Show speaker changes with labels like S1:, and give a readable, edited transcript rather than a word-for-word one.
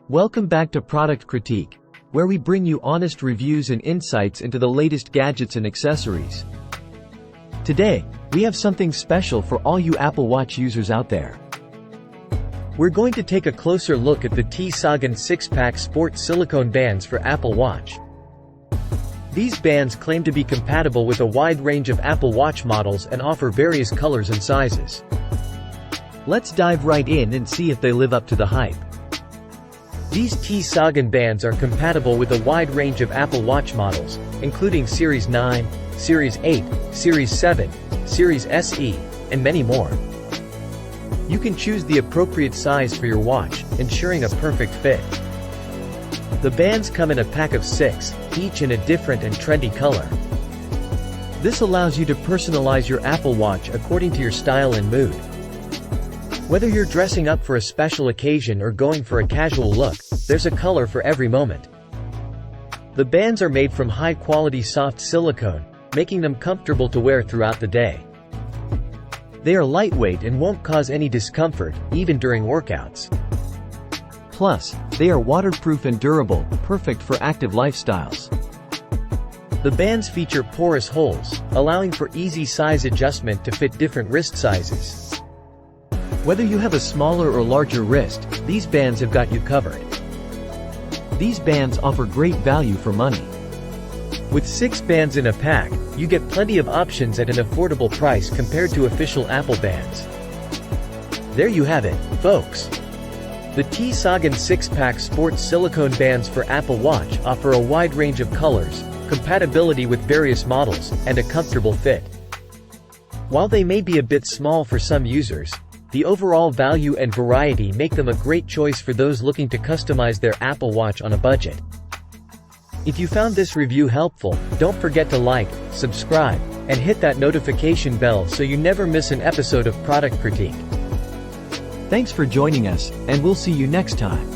S1: Welcome back to Product Critique, where we bring you honest reviews and insights into the latest gadgets and accessories. Today, we have something special for all you Apple Watch users out there. We're going to take a closer look at the TSAAGAN 6-pack Sport Silicone Bands for Apple Watch. These bands claim to be compatible with a wide range of Apple Watch models and offer various colors and sizes. Let's dive right in and see if they live up to the hype. These TSAAGAN bands are compatible with a wide range of Apple Watch models, including Series 9, Series 8, Series 7, Series SE, and many more. You can choose the appropriate size for your watch, ensuring a perfect fit. The bands come in a pack of 6, each in a different and trendy color. This allows you to personalize your Apple Watch according to your style and mood. Whether you're dressing up for a special occasion or going for a casual look, there's a color for every moment. The bands are made from high-quality soft silicone, making them comfortable to wear throughout the day. They are lightweight and won't cause any discomfort, even during workouts. Plus, they are waterproof and durable, perfect for active lifestyles. The bands feature porous holes, allowing for easy size adjustment to fit different wrist sizes. Whether you have a smaller or larger wrist, these bands have got you covered. These bands offer great value for money. With 6 bands in a pack, you get plenty of options at an affordable price compared to official Apple bands. There you have it, folks. The TSAAGAN 6-pack Sport Silicone Bands for Apple Watch offer a wide range of colors, compatibility with various models, and a comfortable fit. While they may be a bit small for some users, the overall value and variety make them a great choice for those looking to customize their Apple Watch on a budget. If you found this review helpful, don't forget to like, subscribe, and hit that notification bell so you never miss an episode of Product Critique. Thanks for joining us, and we'll see you next time.